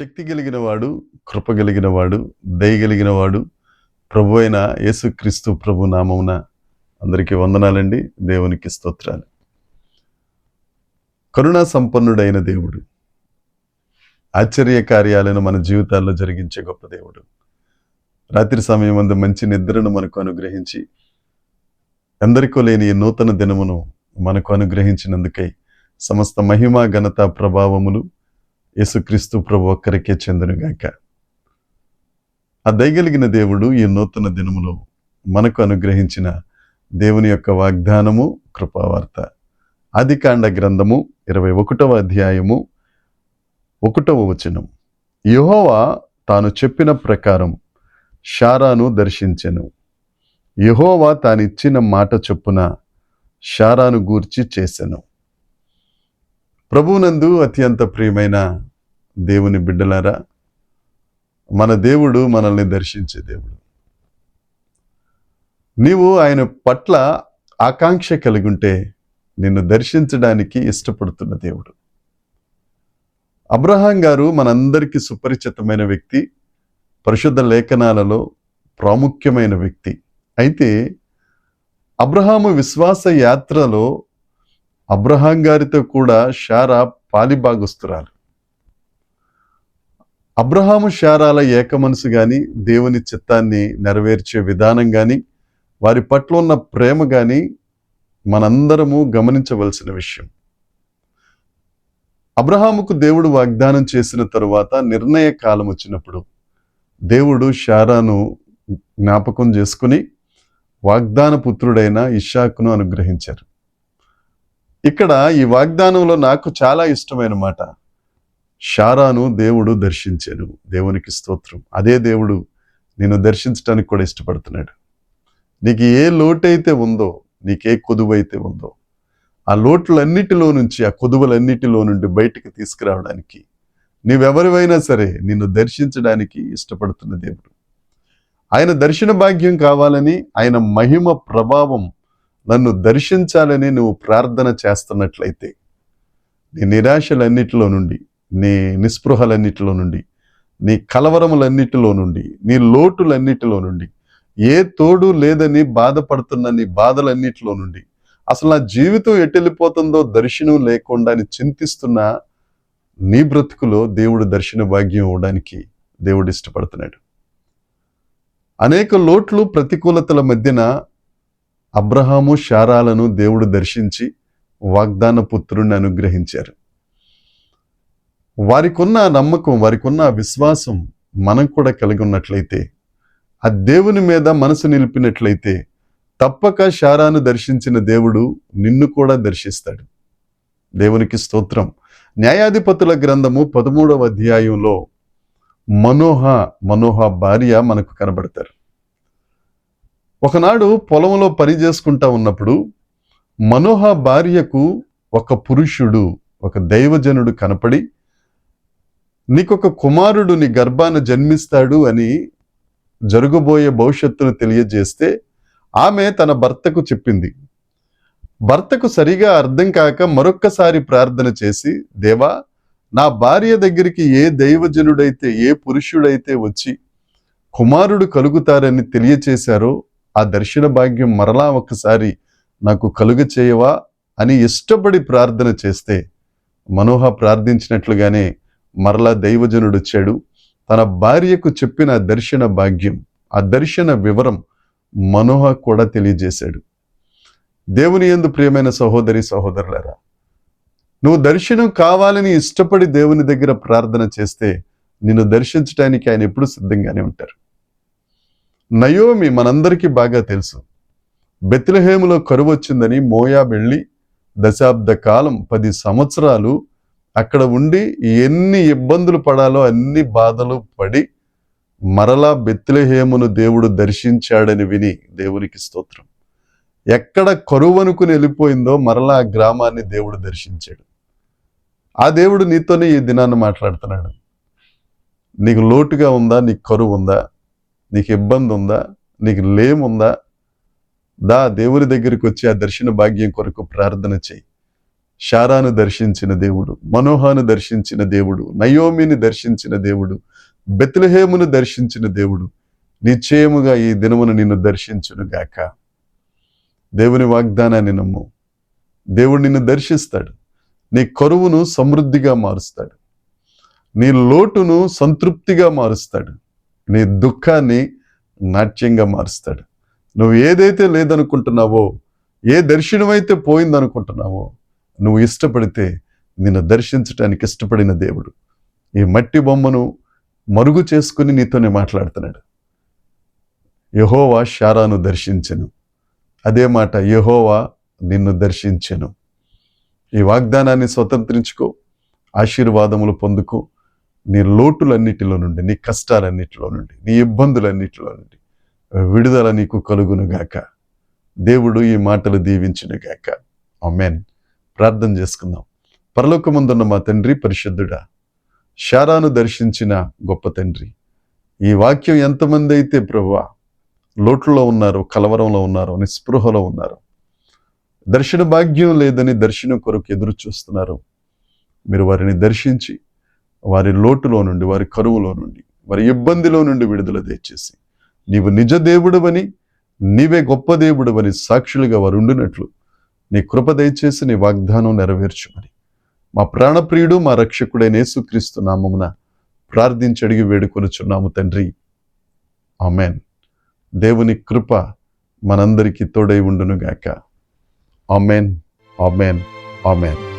శక్తి కలిగిన వాడు, కృప కలిగిన వాడు, దయ కలిగిన వాడు, ప్రభు అయిన యేసుక్రీస్తు ప్రభు నామమున అందరికీ వందనాలండి. దేవునికి స్తోత్రాలు. కరుణా సంపన్నుడైన దేవుడు, ఆశ్చర్య కార్యాలను మన జీవితాల్లో జరిగించే గొప్ప దేవుడు. రాత్రి సమయం అందు మంచి నిద్రను మనకు అనుగ్రహించి, ఎందరికో లేని ఈ నూతన దినమును మనకు అనుగ్రహించినందుకై సమస్త మహిమ, ఘనత, ప్రభావములు యేసుక్రీస్తు ప్రభు ఒక్కరికే చెందునుగాక. ఆ దయగలిగిన దేవుడు ఈ నూతన దినములో మనకు అనుగ్రహించిన దేవుని యొక్క వాగ్దానము, కృపావార్త. ఆదికాండ గ్రంథము 21వ అధ్యాయము 1వ వచనం. యెహోవా తాను చెప్పిన ప్రకారం శారాను దర్శించెను. యెహోవా తానిచ్చిన మాట చొప్పున శారాను గూర్చి చేసెను. ప్రభువునందు అత్యంత ప్రియమైన దేవుని బిడ్డలారా, మన దేవుడు మనల్ని దర్శించే దేవుడు. నీవు ఆయన పట్ల ఆకాంక్ష కలిగి ఉంటే నిన్ను దర్శించడానికి ఇష్టపడుతున్న దేవుడు. అబ్రహాం గారు మనందరికీ సుపరిచితమైన వ్యక్తి, పరిశుద్ధ లేఖనాలలో ప్రాముఖ్యమైన వ్యక్తి. అయితే అబ్రహాము విశ్వాస యాత్రలో అబ్రహాం గారితో కూడా శారా పాలిభాగస్తురాలు. అబ్రహాము శారాల ఏక మనసు కానీ, దేవుని చిత్తాన్ని నెరవేర్చే విధానం కానీ, వారి పట్ల ఉన్న ప్రేమ కానీ మనందరము గమనించవలసిన విషయం. అబ్రహాముకు దేవుడు వాగ్దానం చేసిన తరువాత నిర్ణయ కాలం వచ్చినప్పుడు దేవుడు శారాను జ్ఞాపకం చేసుకుని వాగ్దాన పుత్రుడైన ఇస్సాకును అనుగ్రహించారు. ఇక్కడ ఈ వాగ్దానంలో నాకు చాలా ఇష్టమైన మాట, శారాను దేవుడు దర్శించాడు. దేవునికి స్తోత్రం. అదే దేవుడు నిన్ను దర్శించడానికి కూడా ఇష్టపడుతున్నాడు. నీకు ఏ లోటైతే ఉందో, నీకే కొదువైతే ఉందో, ఆ లోట్లన్నిటిలో నుంచి, ఆ కొదువులన్నిటిలో నుండి బయటికి తీసుకురావడానికి, నీవెవరివైనా సరే నిన్ను దర్శించడానికి ఇష్టపడుతున్న దేవుడు. ఆయన దర్శన భాగ్యం కావాలని, ఆయన మహిమ ప్రభావం నన్ను దర్శించాలని నువ్వు ప్రార్థన చేస్తున్నట్లయితే, నీ నిరాశలన్నిటిలో నుండి, నీ నిస్పృహలన్నిటిలో నుండి, నీ కలవరములన్నిటిలో నుండి, నీ లోటులన్నిటిలో నుండి, ఏ తోడు లేదని బాధపడుతున్న నీ బాధలన్నిటిలో నుండి, అసలు నా జీవితం ఎటెళ్ళిపోతుందో దర్శనం లేకుండా అని చింతిస్తున్న నీ బ్రతుకులో దేవుడు దర్శన భాగ్యం ఇవ్వడానికి దేవుడు ఇష్టపడుతున్నాడు. అనేక లోట్లు, ప్రతికూలతల మధ్యన అబ్రహాము శారాలను దేవుడు దర్శించి వాగ్దాన పుత్రుణ్ణి అనుగ్రహించారు. వారికున్న నమ్మకం, వారికున్న విశ్వాసం మనం కూడా కలిగి ఉన్నట్లయితే, ఆ దేవుని మీద మనసు నిలిపినట్లయితే, తప్పక శారాను దర్శించిన దేవుడు నిన్ను కూడా దర్శిస్తాడు. దేవునికి స్తోత్రం. న్యాయాధిపతుల గ్రంథము 13వ అధ్యాయంలో మనోహ భార్య మనకు కనబడతారు. ఒకనాడు పొలంలో పని చేసుకుంటా ఉన్నప్పుడు మనోహ భార్యకు ఒక పురుషుడు, ఒక దైవజనుడు కనపడి, నీకొక కుమారుడు నీ గర్భాన జన్మిస్తాడు అని జరగబోయే భవిష్యత్తును తెలియజేస్తే ఆమె తన భర్తకు చెప్పింది. భర్తకు సరిగా అర్థం కాక మరొక్కసారి ప్రార్థన చేసి, దేవా, నా భార్య దగ్గరికి ఏ దైవజనుడైతే, ఏ పురుషుడైతే వచ్చి కుమారుడు కలుగుతారని తెలియచేశారో ఆ దర్శన భాగ్యం మరలా ఒక్కసారి నాకు కలుగ చేయవా అని ఇష్టపడి ప్రార్థన చేస్తే, మనోహ ప్రార్థించినట్లుగానే మరలా దైవజనుడు వచ్చాడు. తన భార్యకు చెప్పిన దర్శన భాగ్యం, ఆ దర్శన వివరం మనోహ కూడా తెలియజేశాడు. దేవుని యందు ప్రియమైన సహోదరి సహోదరులారా, నువ్వు దర్శనం కావాలని ఇష్టపడి దేవుని దగ్గర ప్రార్థన చేస్తే నిన్ను దర్శించడానికి ఆయన ఎప్పుడు సిద్ధంగానే ఉంటారు. నయోమి మనందరికీ బాగా తెలుసు. బెత్లెహేములో కరువు వచ్చిందని మోయాబు వెళ్ళి దశాబ్ద కాలం 10 సంవత్సరాలు అక్కడ ఉండి ఎన్ని ఇబ్బందులు పడాలో అన్ని బాధలు పడి మరలా బెత్లెహేమును దేవుడు దర్శించాడని విని దేవునికి స్తోత్రం. ఎక్కడ కరువు అనుకుని వెళ్ళిపోయిందో మరలా ఆ గ్రామాన్ని దేవుడు దర్శించాడు. ఆ దేవుడు నీతోనే ఈ దినాన్ని మాట్లాడుతున్నాడు. నీకు లోటుగా ఉందా? నీకు కరువు ఉందా? నీకు ఇబ్బంది ఉందా? నీకు లేముందా? దేవుని దగ్గరికి వచ్చి ఆ దర్శన భాగ్యం కొరకు ప్రార్థన చేయి. శారాను దర్శించిన దేవుడు, మనోహాను దర్శించిన దేవుడు, నయోమిని దర్శించిన దేవుడు, బెత్లెహేమును దర్శించిన దేవుడు నిశ్చయముగా ఈ దినమును నిన్ను దర్శించును గాక. దేవుని వాగ్దానాన్ని నమ్ము. దేవుడు నిన్ను దర్శిస్తాడు. నీ కరువును సమృద్ధిగా మారుస్తాడు. నీ లోటును సంతృప్తిగా మారుస్తాడు. నీ దుఃఖాన్ని నాట్యంగా మారుస్తాడు. నువ్వు ఏదైతే లేదనుకుంటున్నావో, ఏ దర్శనమైతే పోయిందనుకుంటున్నావో, నువ్వు ఇష్టపడితే నిన్ను దర్శించటానికి ఇష్టపడిన దేవుడు ఈ మట్టి బొమ్మను మరుగు చేసుకుని నీతోనే మాట్లాడుతున్నాడు. యెహోవా శారాను దర్శించెను. అదే మాట, యెహోవా నిన్ను దర్శించెను. ఈ వాగ్దానాన్ని స్వతంత్రించుకో, ఆశీర్వాదములు పొందుకో. నీ లోటులన్నిటిలో నుండి, నీ కష్టాలన్నిటిలో నుండి, నీ ఇబ్బందులన్నిటిలో నుండి విడుదల నీకు కలుగునుగాక. దేవుడు ఈ మాటలు దీవించునుగాక. ఆమేన్. ప్రార్థన చేసుకుందాం. పరలోకమందున్న మా తండ్రి, పరిశుద్ధుడా, శారాను దర్శించిన గొప్ప తండ్రి, ఈ వాక్యం ఎంతమంది అయితే ప్రభువా లోట్లో ఉన్నారో, కలవరంలో ఉన్నారో, నిస్పృహలో ఉన్నారో, దర్శన భాగ్యం లేదని దర్శనం కొరకు ఎదురు చూస్తున్నారు, మీరు వారిని దర్శించి వారి లోటులో నుండి, వారి కరువులో నుండి, వారి ఇబ్బందిలో నుండి విడుదల దయచేసి నీవు నిజ దేవుడవని, నీవే గొప్ప దేవుడవని సాక్షులుగా వారు ఉండినట్లు నీ కృప దయచేసి నీ వాగ్దానం నెరవేర్చుమని మా ప్రాణప్రియుడు, మా రక్షకుడైన యేసుక్రీస్తు నామమున ప్రార్థించి అడిగి వేడుకొనుచున్నాము తండ్రి. ఆమేన్. దేవుని కృప మనందరికీ తోడై ఉండునుగాక. ఆమేన్, ఆమేన్, ఆమేన్.